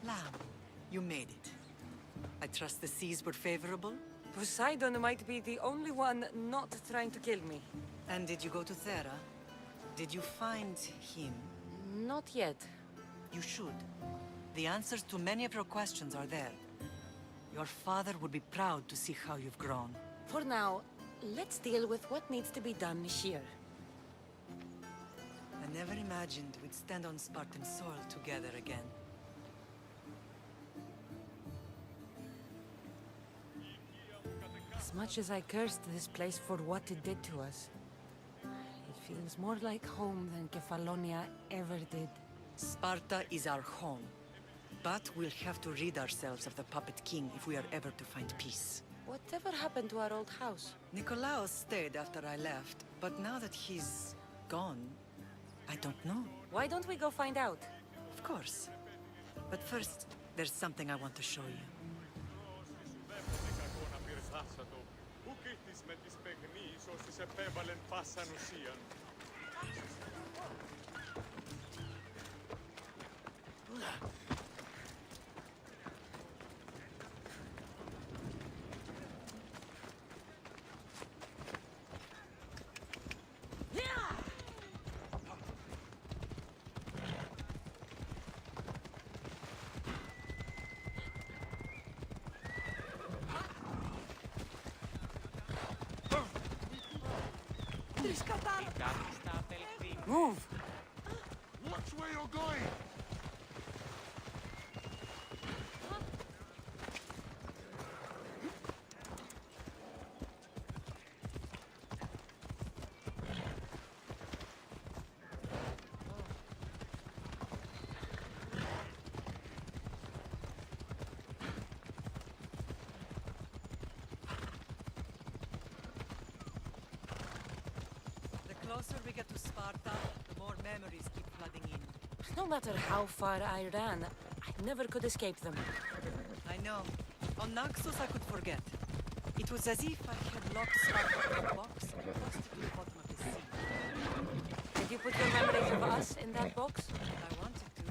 Lamb, you made it. I trust the seas were favorable? Poseidon might be the only one not trying to kill me. And did you go to Thera? Did you find him? Not yet. You should. The answers to many of your questions are there. Your father would be proud to see how you've grown. For now, let's deal with what needs to be done here. I never imagined we'd stand on Spartan soil together again. As much as I cursed this place for what it did to us, it feels more like home than Kefalonia ever did. Sparta is our home. But we'll have to rid ourselves of the Puppet King if we are ever to find peace. Whatever happened to our old house? Nikolaos stayed after I left, but now that he's gone, I don't know. Why don't we go find out? Of course. But first, there's something I want to show you. Move! Watch where you're going! The closer we get to Sparta, the more memories keep flooding in. No matter how far I ran, I never could escape them. I know. On Naxos I could forget. It was as if I had locked Sparta in a box and lost it to the bottom of the sea. Did you put your memories of us in that box? I wanted to,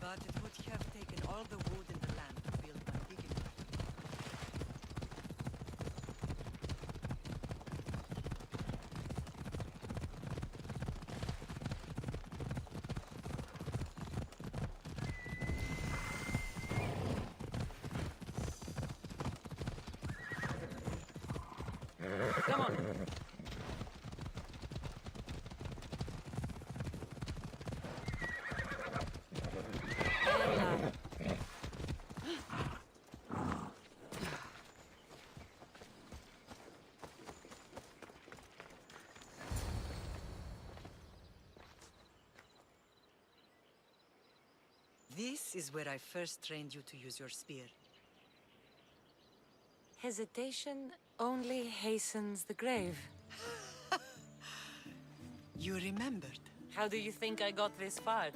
but it would have taken all the wood in the land to build one big enough. Come on. Ella. This is where I first trained you to use your spear. Hesitation only hastens the grave. You remembered. How do you think I got this far?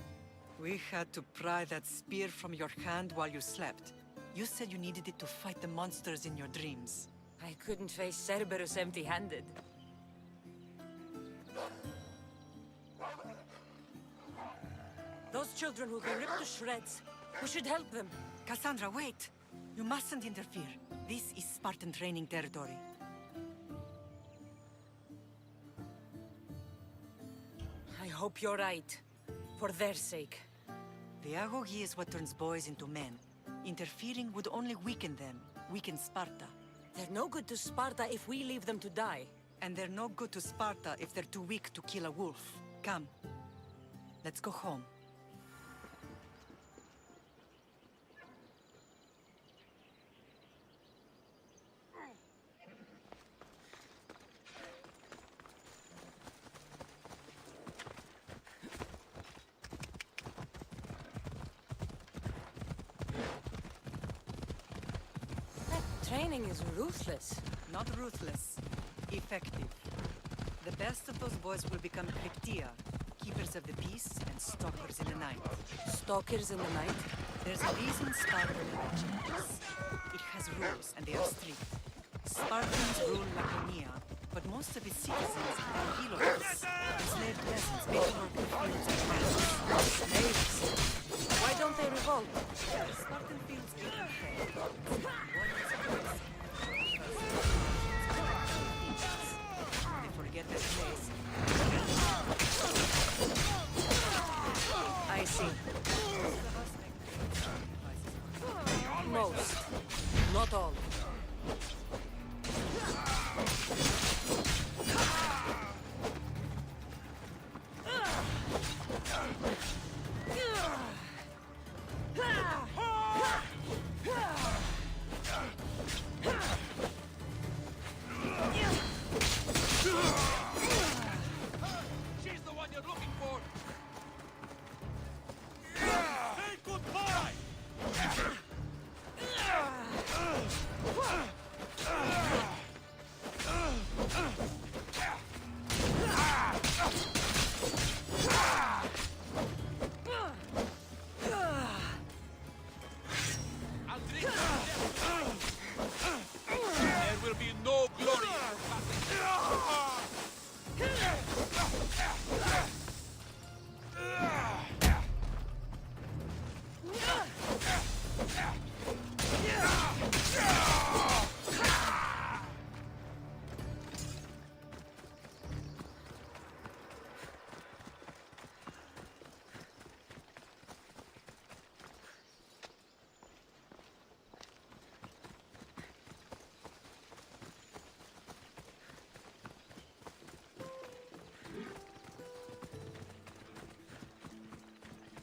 We had to pry that spear from your hand while you slept. You said you needed it to fight the monsters in your dreams. I couldn't face Cerberus empty-handed. Those children will be ripped to shreds. We should help them. Cassandra, wait! You mustn't interfere. This is Spartan training territory. I hope you're right. For their sake. The agoge is what turns boys into men. Interfering would only weaken them, weaken Sparta. They're no good to Sparta if we leave them to die. And they're no good to Sparta if they're too weak to kill a wolf. Come. Let's go home. Training is ruthless. Not ruthless. Effective. The best of those boys will become Cryptia, keepers of the peace and stalkers in the night. Stalkers in the night? There's a reason Sparta never changes. It has rules, and they are strict. Spartans rule Laconia, but most of its citizens are healers. Enslaved peasants made to work the fields and lands. Slaves. Why don't they revolt? Spartan fields give them fed. Warriors are always they forget their place. I see. Most. Not all. She's the one you're looking for! Say goodbye! I'll drink your death. There will be no glory in your passing.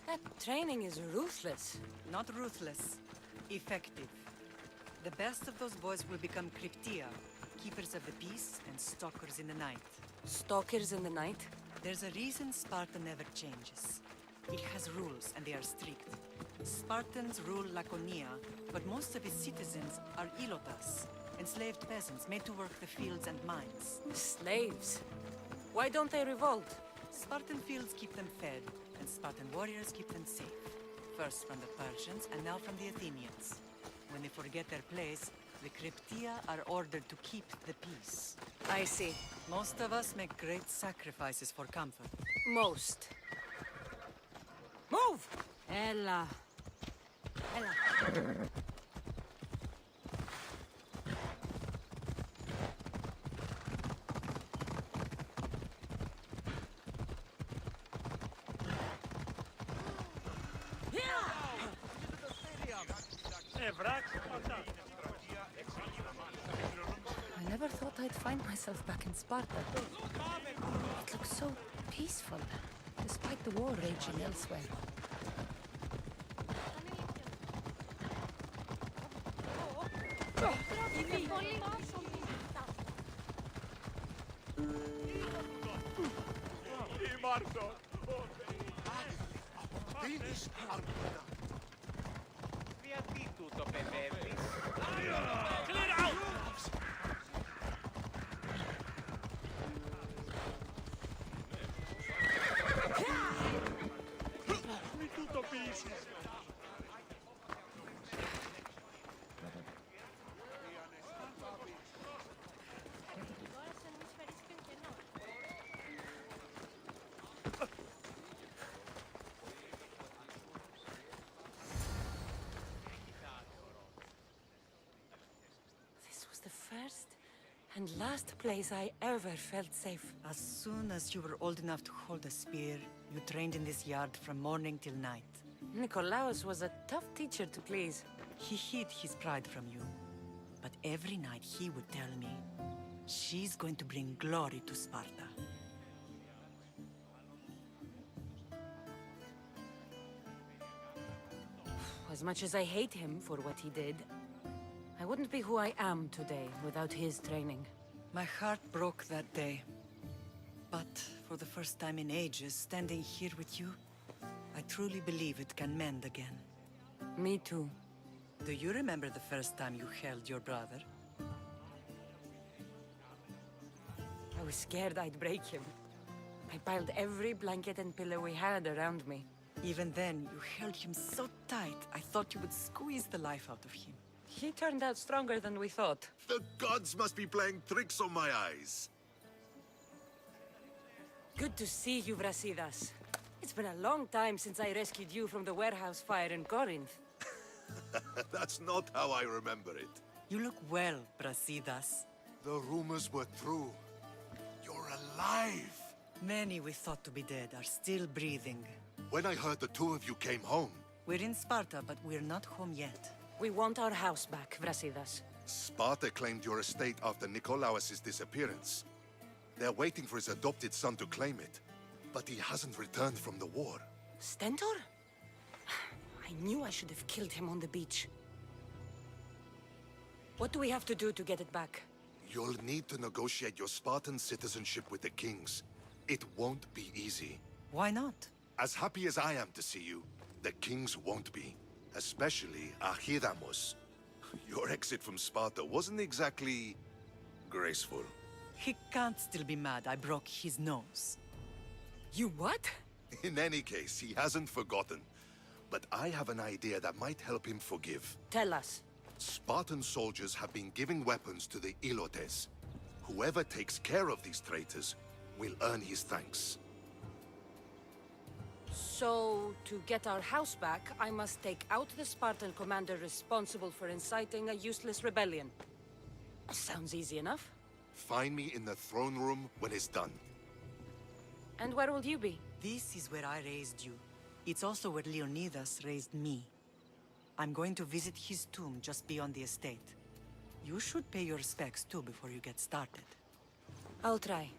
That training is ruthless. Not ruthless, effective. The best of those boys will become Cryptia, keepers of the peace and stalkers in the night. Stalkers in the night? There's a reason Sparta never changes. It has rules, and they are strict. Spartans rule Laconia, but most of its citizens are ilotas, enslaved peasants made to work the fields and mines. Slaves. Why don't they revolt? Spartan fields keep them fed, and Spartan warriors keep them safe. First from the Persians, and now from the Athenians. When they forget their place, the Cryptia are ordered to keep the peace. I see. Most of us make great sacrifices for comfort. Most. Move! Ella. Ella. I never thought I'd find myself back in Sparta. It looks so peaceful, despite the war raging elsewhere. Finish Armina. Γιατί τούτο παιδεύεις? Μην τούτο πείσεις. This was the first and last place I ever felt safe. As soon as you were old enough to hold a spear, you trained in this yard from morning till night. Nikolaos was a tough teacher to please. He hid his pride from you. But every night he would tell me, she's going to bring glory to Sparta. As much as I hate him for what he did, I wouldn't be who I am today without his training. My heart broke that day. But for the first time in ages, standing here with you, I truly believe it can mend again. Me too. Do you remember the first time you held your brother? I was scared I'd break him. I piled every blanket and pillow we had around me. Even then, you held him so tight, I thought you would squeeze the life out of him. He turned out stronger than we thought. The gods must be playing tricks on my eyes. Good to see you, Brasidas. It's been a long time since I rescued you from the warehouse fire in Corinth. That's not how I remember it. You look well, Brasidas. The rumors were true. You're alive! Many we thought to be dead are still breathing. When I heard the two of you came home, We're in Sparta, but we're not home yet. We want our house back, Brasidas. Sparta claimed your estate after Nikolaos' disappearance. They're waiting for his adopted son to claim it. But he hasn't returned from the war. Stentor? I knew I should have killed him on the beach. What do we have to do to get it back? You'll need to negotiate your Spartan citizenship with the kings. It won't be easy. Why not? As happy as I am to see you, the kings won't be. Especially Archidamos. Your exit from Sparta wasn't exactly graceful. He can't still be mad I broke his nose. You what? In any case, he hasn't forgotten. But I have an idea that might help him forgive. Tell us. Spartan soldiers have been giving weapons to the Ilotes. Whoever takes care of these traitors will earn his thanks. So, to get our house back, I must take out the Spartan commander responsible for inciting a useless rebellion. Sounds easy enough. Find me in the throne room when it's done. And where will you be? This is where I raised you. It's also where Leonidas raised me. I'm going to visit his tomb just beyond the estate. You should pay your respects too before you get started. I'll try.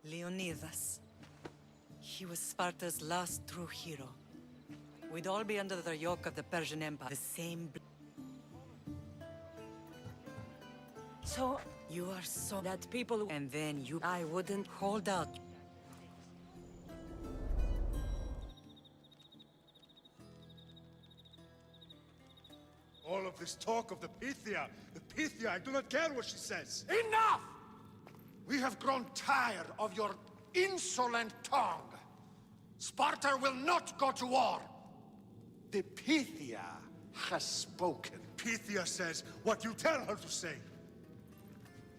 Leonidas. He was Sparta's last true hero. We'd all be under the yoke of the Persian Empire. The same So, You are so... that people... And then you... I wouldn't... Hold out. All of this talk of the Pythia, I do not care what she says. Enough! We have grown tired of your insolent tongue. Sparta will not go to war. The Pythia has spoken. Pythia says what you tell her to say.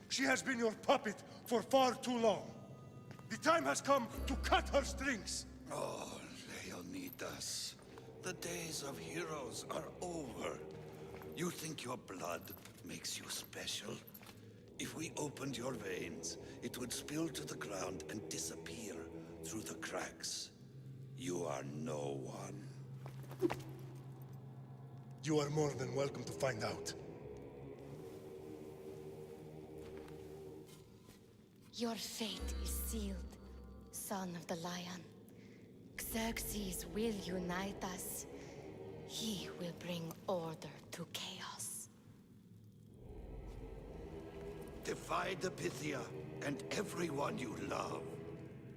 She has been your puppet for far too long. The time has come to cut her strings. Oh, Leonidas, the days of heroes are over. You think your blood makes you special? If we opened your veins, it would spill to the ground and disappear through the cracks. You are no one. You are more than welcome to find out. Your fate is sealed, son of the lion. Xerxes will unite us. He will bring order to chaos. Divide the Pythia and everyone you love.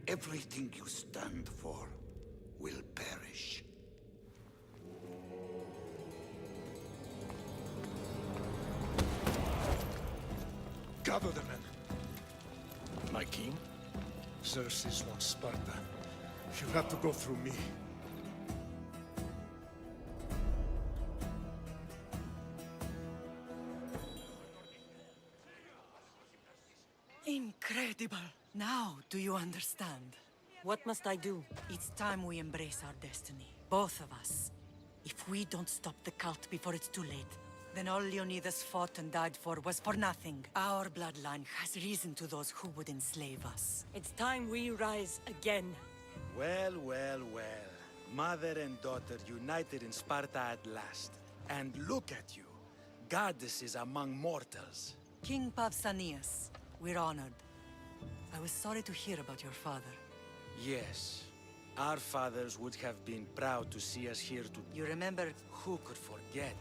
Everything you stand for will perish. Gather the men. My king? Xerxes wants Sparta. You'll have to go through me. Incredible. Now, do you understand? What must I do? It's time we embrace our destiny. Both of us. If we don't stop the cult before it's too late, then all Leonidas fought and died for was for nothing. Our bloodline has risen to those who would enslave us. It's time we rise again. Well, well, well. Mother and daughter united in Sparta at last. And look at you. Goddesses among mortals. King Pausanias, we're honored. I was sorry to hear about your father. Yes. Our fathers would have been proud to see us here to... You remember... Who could forget?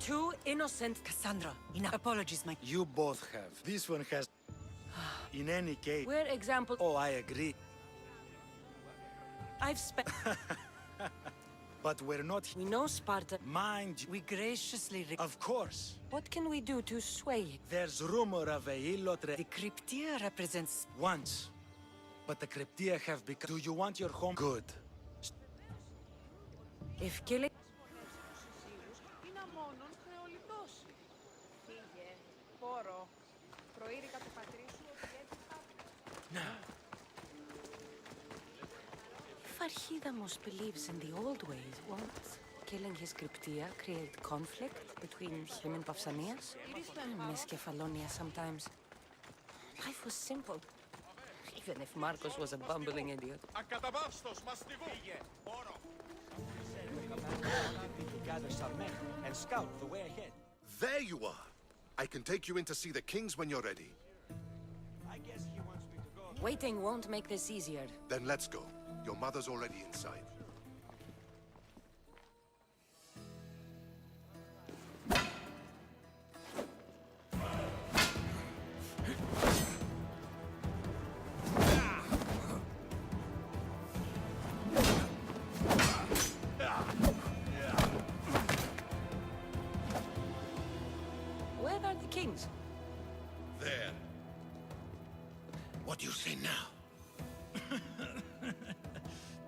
Two innocent... Cassandra, enough. Apologies, my... You both have. This one has... In any case... We're example... Oh, I agree. I've spent... But we're not... We know Sparta. Mind you... We graciously... Of course. What can we do to sway it? There's rumor of a Ilotre... The Cryptia represents... Once. But the Cryptia have become... Do you want your home? Good. If killing... If Archidamos believes in the old ways, won't killing his Cryptia create conflict between him and Pausanias? I miss Kefalonia sometimes. Life was simple. Even if Marcos was a bumbling idiot. And scout the way ahead. There you are. I can take you in to see the kings when you're ready. I guess he wants me to go. Waiting won't make this easier. Then let's go. Your mother's already inside. Where are the kings? There. What do you say now?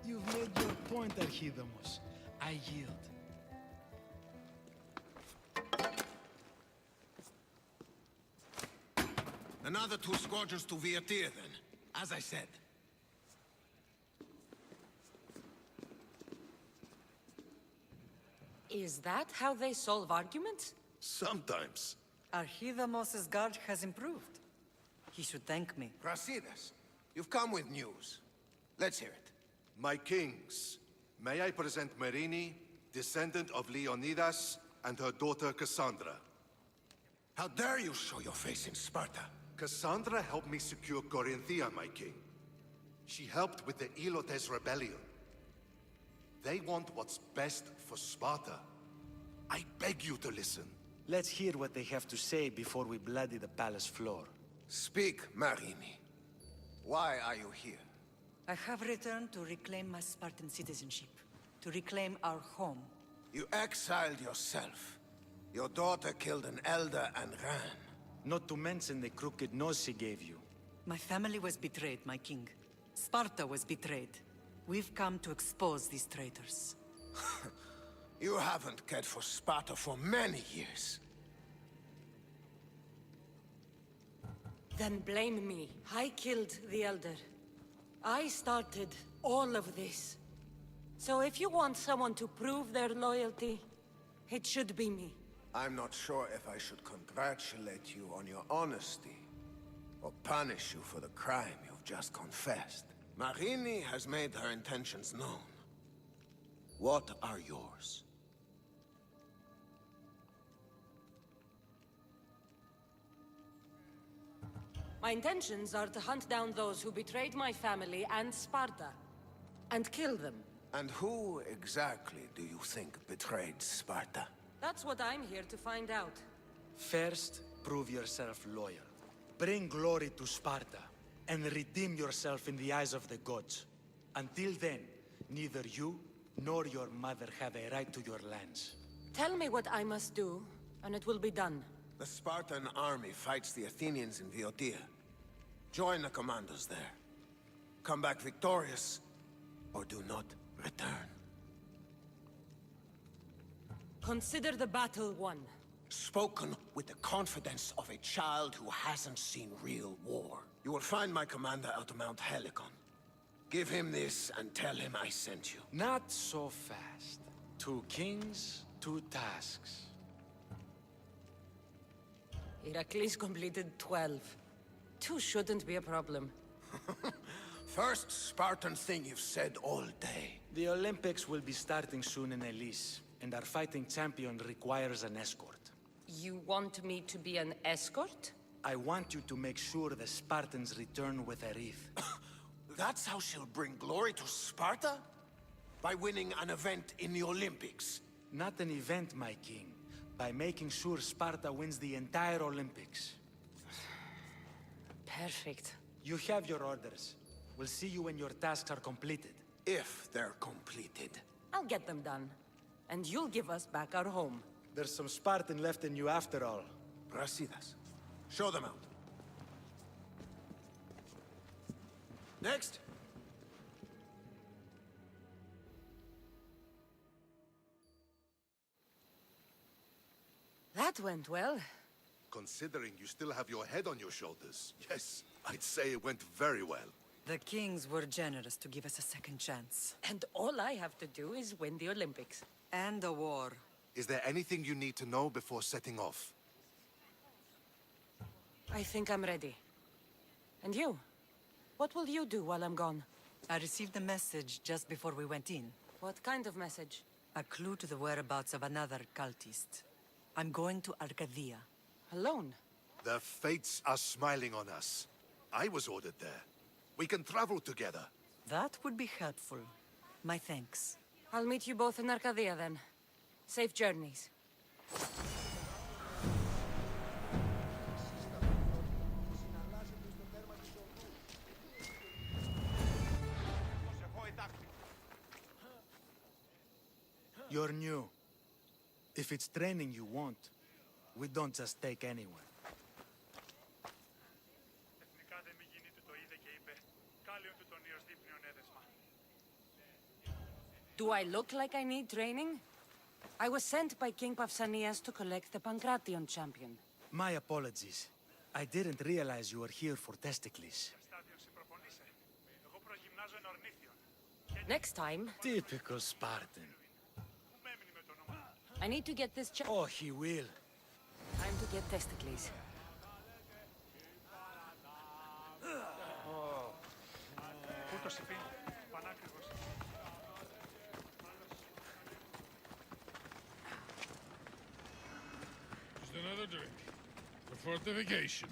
You've made your point, Archidamos. I yield. Another 2 squadrons to Viatir, then. As I said. Is that how they solve arguments? Sometimes. Archidamos' guard has improved. He should thank me. Brasidas, you've come with news. Let's hear it. My kings, may I present Marini, descendant of Leonidas, and her daughter Cassandra. How dare you show your face in Sparta? Cassandra helped me secure Corinthia, my king. She helped with the Ilotes rebellion. They want what's best for Sparta. I beg you to listen. Let's hear what they have to say before we bloody the palace floor. Speak, Marini. Why are you here? I have returned to reclaim my Spartan citizenship, to reclaim our home. You exiled yourself. Your daughter killed an elder and ran. Not to mention the crooked nose she gave you. My family was betrayed, my king. Sparta was betrayed. We've come to expose these traitors. You haven't cared for Sparta for many years. Then blame me. I killed the Elder. I started all of this. So if you want someone to prove their loyalty, it should be me. I'm not sure if I should congratulate you on your honesty, or punish you for the crime you've just confessed. Marini has made her intentions known. What are yours? My intentions are to hunt down those who betrayed my family and Sparta, and kill them. And who exactly do you think betrayed Sparta? That's what I'm here to find out. First, prove yourself loyal. Bring glory to Sparta, and redeem yourself in the eyes of the gods. Until then, neither you nor your mother have a right to your lands. Tell me what I must do, and it will be done. The Spartan army fights the Athenians in Viotia. Join the commandos there. Come back victorious, or do not return. Consider the battle won. Spoken with the confidence of a child who hasn't seen real war. You will find my commander out of Mount Helicon. Give him this and tell him I sent you. Not so fast. 2 kings, 2 tasks. Heracles completed 12. 2 shouldn't be a problem. First Spartan thing you've said all day. The Olympics will be starting soon in Elise, and our fighting champion requires an escort. You want me to be an escort? I want you to make sure the Spartans return with a wreath. That's how she'll bring glory to Sparta? By winning an event in the Olympics? Not an event, my king, By making sure Sparta wins the entire Olympics. Perfect. You have your orders. We'll see you when your tasks are completed. If they're completed. I'll get them done. And you'll give us back our home. There's some Spartan left in you after all. Brasidas. Show them out. Next. That went well. Considering you still have your head on your shoulders, yes, I'd say it went very well. The kings were generous to give us a second chance. And all I have to do is win the Olympics. And a war. Is there anything you need to know before setting off? I think I'm ready. And you? What will you do while I'm gone? I received a message just before we went in. What kind of message? A clue to the whereabouts of another cultist. I'm going to Arcadia. Alone? The fates are smiling on us. I was ordered there. We can travel together. That would be helpful. My thanks. I'll meet you both in Arcadia then. Safe journeys. You're new. If it's training you want, we don't just take anyone. Do I look like I need training? I was sent by King Pausanias to collect the Pancration champion. My apologies. I didn't realize you were here for testicles. Next time, Typical Spartan. I need to get this Oh, he will. Time to get testicles. Just another drink. For fortification.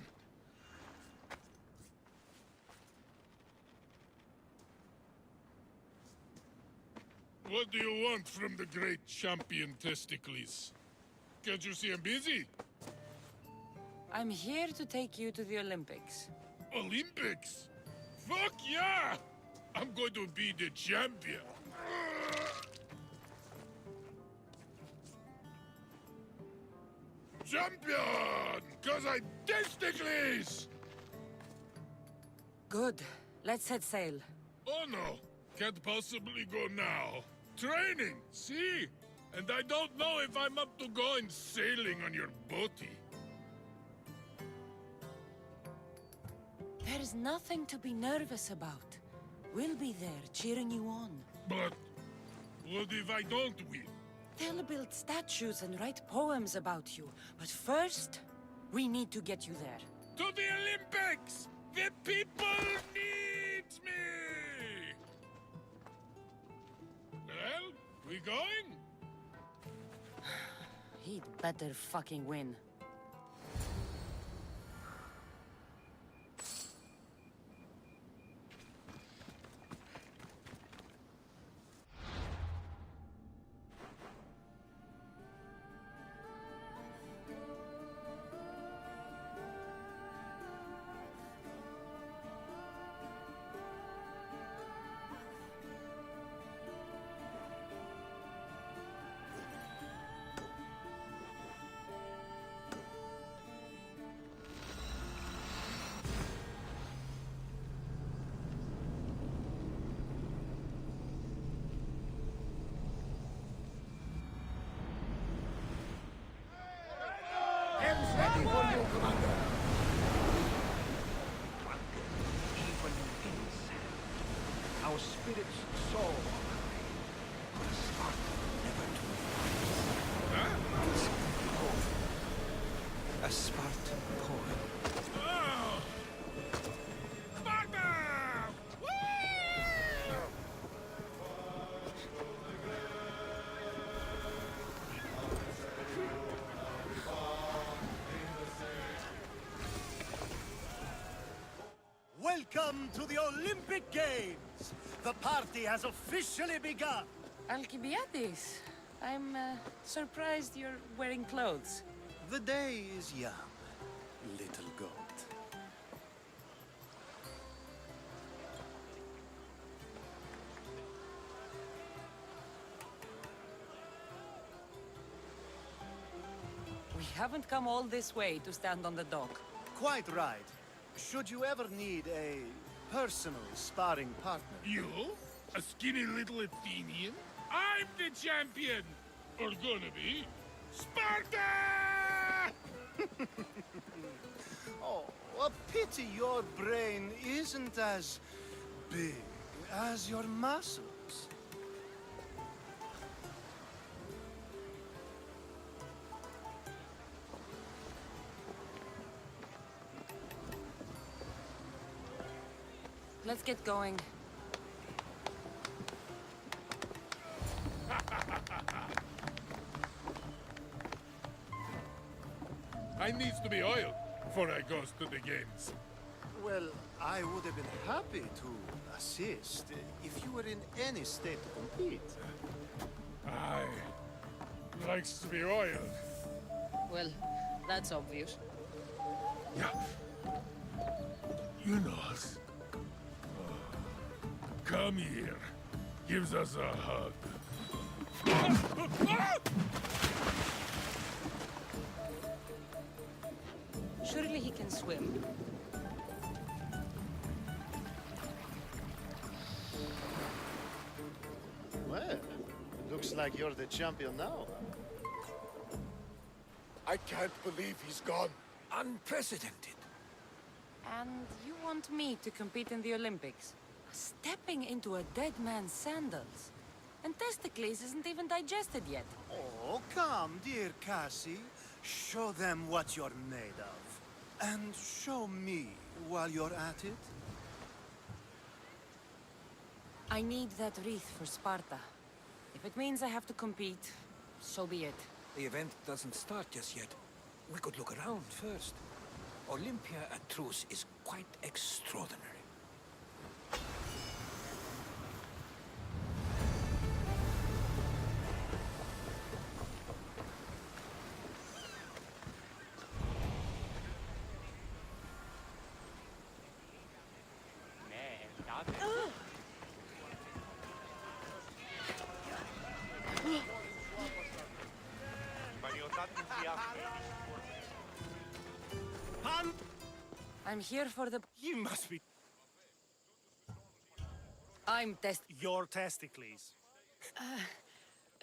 What do you want from the great champion Testicles? Can't you see I'm busy? I'm here to take you to the Olympics. Olympics? Fuck yeah! I'm going to be the champion. Champion! Cause I testicles! Good. Let's set sail. Oh no, can't possibly go now. Training, see? And I don't know if I'm up to going sailing on your boaty. There's nothing to be nervous about. We'll be there cheering you on. But what if I don't win? They'll build statues and write poems about you. But first, we need to get you there. To the Olympics! The people need me! Well, we going? He'd better fucking win. Ready for you, Commander. Even in insect, our spirits soar on a spark never to rise. A Spartan poem. Oh! Sparta! Woo! Welcome to the Olympic Games! The party has officially begun! Alcibiades, I'm surprised you're wearing clothes. The day is young, little goat. We haven't come all this way to stand on the dock. Quite right. Should you ever need a personal sparring partner? You? A skinny little Athenian? I'm the champion! Or gonna be. Sparta! Oh, a pity your brain isn't as big as your muscles. Let's get going. I needs to be oiled before I goes to the games. Well, I would have been happy to assist if you were in any state to compete. I likes to be oiled. Well, that's obvious. Yeah. You know us. Come here. Gives us a hug. Surely he can swim. Well, looks like you're the champion now. I can't believe he's gone. Unprecedented. And you want me to compete in the Olympics? Stepping into a dead man's sandals. And Testicles isn't even digested yet. Oh, come, dear Cassie. Show them what you're made of. And show me while you're at it. I need that wreath for Sparta. If it means I have to compete, so be it. The event doesn't start just yet. We could look around first. Olympia at truce is quite extraordinary. I'm here for the... You must be I'm your testicles.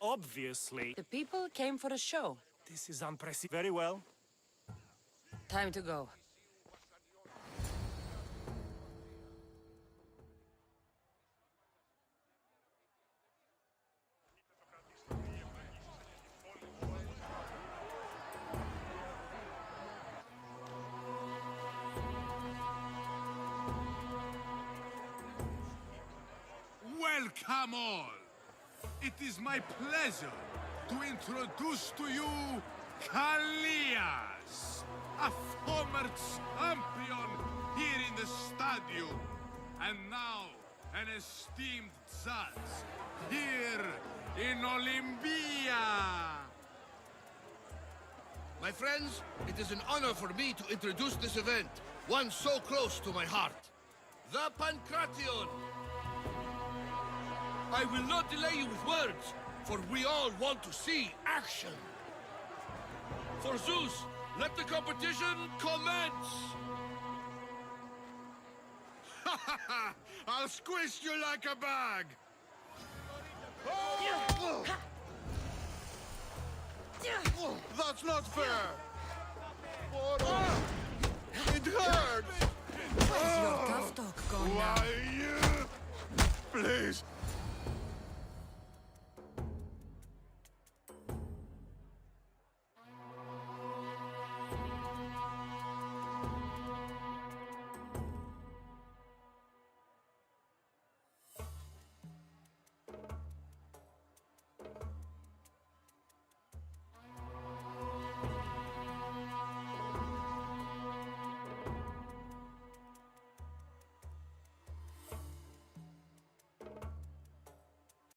Obviously. The people came for a show. This is unprecedented. Very well. Time to go. Welcome all! It is my pleasure to introduce to you Kalias, a former champion here in the stadium, and now an esteemed judge here in Olympia. My friends, it is an honor for me to introduce this event, one so close to my heart. The Pancration! I will not delay you with words, for we all want to see action. For Zeus, let the competition commence! Ha ha ha! I'll squish you like a bag! Oh! That's not fair! It hurts! Where's your tough talk gone now? Why, please,